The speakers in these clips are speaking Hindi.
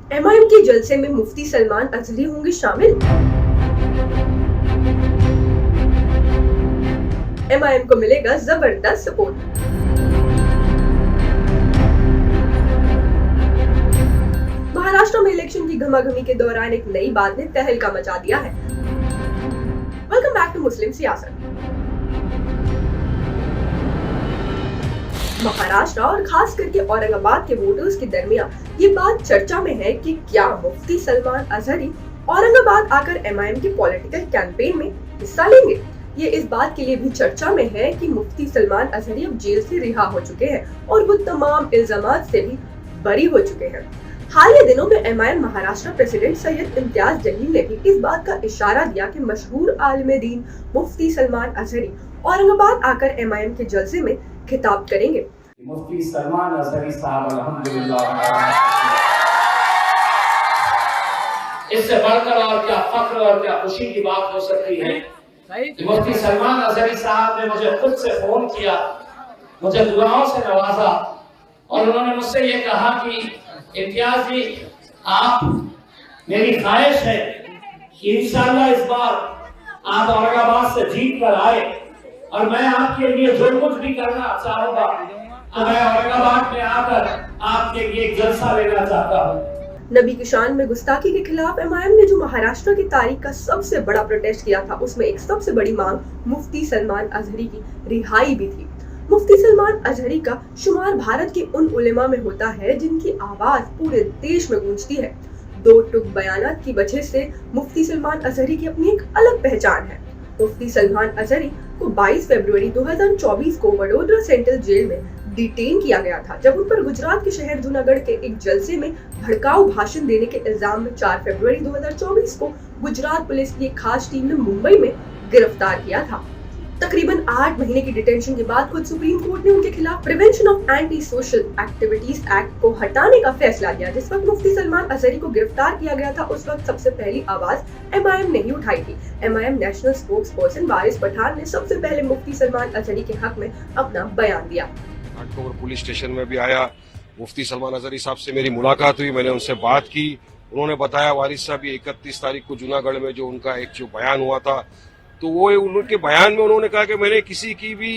एमआईएम के जलसे में मुफ्ती सलमान अजहरी होंगे शामिल। एमआईएम को मिलेगा जबरदस्त सपोर्ट। महाराष्ट्र में इलेक्शन की घमाघमी के दौरान एक नई बात ने तहलका मचा दिया है। वेलकम बैक टू मुस्लिम सियासत। महाराष्ट्र और खास करके औरंगाबाद के वोटर्स के दरमियान ये बात चर्चा में है कि क्या मुफ्ती सलमान अजहरी औरंगाबाद आकर एमआईएम के पॉलिटिकल कैंपेन में हिस्सा लेंगे। ये इस बात के लिए भी चर्चा में है कि मुफ्ती सलमान अजहरी अब जेल से रिहा हो चुके हैं और वो तमाम इल्जामात से भी बरी हो चुके हैं। हाल के दिनों में एमआईएम महाराष्ट्र प्रेसिडेंट सैयद इम्तियाज जलील ने भी इस बात का इशारा दिया कि मशहूर आलिम दीन मुफ्ती सलमान अजहरी औरंगाबाद आकर एमआईएम के जलसे में खिताब करेंगे। मुफ्ती सलमान अजहरी साहब अल्हम्दुलिल्लाह, इससे बढ़कर और क्या फख्र और क्या खुशी की बात हो सकती है कि मुफ्ती सलमान अजहरी साहब ने मुझे खुद से फोन किया, मुझे दुआओं से नवाजा और उन्होंने मुझसे ये कहा कि इम्तियाज जी, आप, मेरी ख्वाहिश है कि इंशाअल्लाह इस बार आप औरंगाबाद से जीत कर आए और मैं आपके लिए जो कुछ भी करना चाहूंगा तो मैं औरंगाबाद में आकर आपके लिए एक जलसा लेना चाहता हूँ। नबी की शान में गुस्ताखी के खिलाफ एमआईएम ने जो महाराष्ट्र की तारीख का सबसे बड़ा प्रोटेस्ट किया था, उसमें एक सबसे बड़ी मांग मुफ्ती सलमान अजहरी की रिहाई भी थी। मुफ्ती सलमान अजहरी का शुमार भारत के उन उलेमा में होता है जिनकी आवाज पूरे देश में गूंजती है। दो टुक बयानात की वजह से मुफ्ती सलमान अजहरी की अपनी एक अलग पहचान है। मुफ्ती सलमान अजहरी को 22 फरवरी 2024 को वडोदरा सेंट्रल जेल में डिटेन किया गया था, जब उन पर गुजरात के शहर जूनागढ़ के एक जलसे में भड़काऊ भाषण देने के इल्जाम में 4 फरवरी 2024 को गुजरात पुलिस की एक खास टीम ने मुंबई में गिरफ्तार किया था। तकरीबन 8 महीने की डिटेंशन के बाद खुद सुप्रीम कोर्ट ने उनके खिलाफ prevention of anti social activities act को हटाने का फैसला लिया। जिस वक्त मुफ्ती सलमान अजहरी को गिरफ्तार किया गया था, उस वक्त सबसे पहली आवाज एमआईएम ने ही उठाई थी। एमआईएम नेशनल स्पोक्स पर्सन वारिस पठान ने सबसे पहले मुफ्ती सलमान अजहरी के हक में अपना बयान दिया। घाटकोपर पुलिस स्टेशन में भी आया, मुफ्ती सलमान अजहरी साहब से मेरी मुलाकात हुई, मैंने उनसे बात की। उन्होंने बताया वारिस साहब 31 तारीख को जूनागढ़ में जो उनका एक जो बयान हुआ था, तो वो उनके बयान में उन्होंने कहा कि मैंने किसी की भी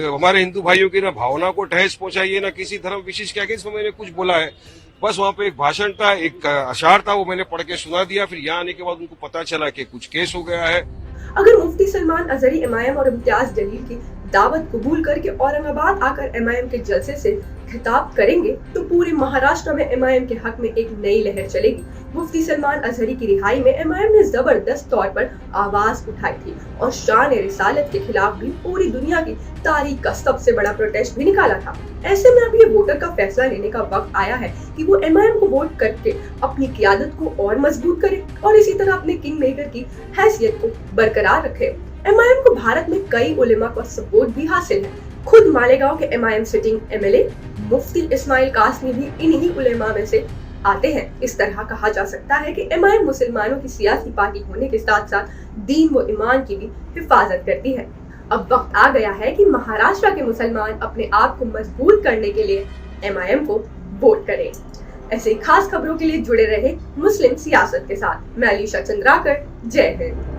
हमारे हिंदू भाइयों की ना भावना को ठेस पहुंचाई है, ना किसी धर्म विशेष के अगेंस्ट में मैंने कुछ बोला है। बस वहाँ पे एक भाषण था, एक अशार था, वो मैंने पढ़ के सुना दिया। फिर यहाँ आने के बाद उनको पता चला कि कुछ केस हो गया है। अगर मुफ्ती सलमान अजहरी एमआईएम और इम्तियाज जलील की दावत कबूल करके औरंगाबाद आकर एमआईएम के जलसे से खिताब करेंगे तो पूरे महाराष्ट्र में एमआईएम के हक में एक नई लहर चलेगी। मुफ्ती सलमान अजहरी की रिहाई में एमआईएम ने जबरदस्त तौर पर आवाज उठाई थी और शान रिसालत के खिलाफ भी पूरी दुनिया की तारीख का सबसे बड़ा प्रोटेस्ट भी निकाला था। ऐसे में अब ये वोटर का फैसला लेने का वक्त आया है कि वो एमआईएम को वोट करके अपनी क़ियादत को और मजबूत करे और इसी तरह अपने किंग मेकर की हैसियत को बरकरार रखे। एमआईएम को भारत में कई उलेमा का सपोर्ट भी हासिल है। खुद मालेगांव के एमआईएम सिटिंग एमएलए मुफ्ती इस्माइल कासमी भी इन्हीं उलेमा में से आते हैं। इस तरह कहा जा सकता है कि एमआईएम मुसलमानों की सियासी पार्टी होने के साथ साथ दीन व ईमान की भी हिफाजत करती है। अब वक्त आ गया है कि महाराष्ट्र के मुसलमान अपने आप को मजबूत करने के लिए एमआईएम को वोट करें। ऐसे खास खबरों के लिए जुड़े रहे मुस्लिम सियासत के साथ। मैं अलीशा चंद्राकर। जय हिंद।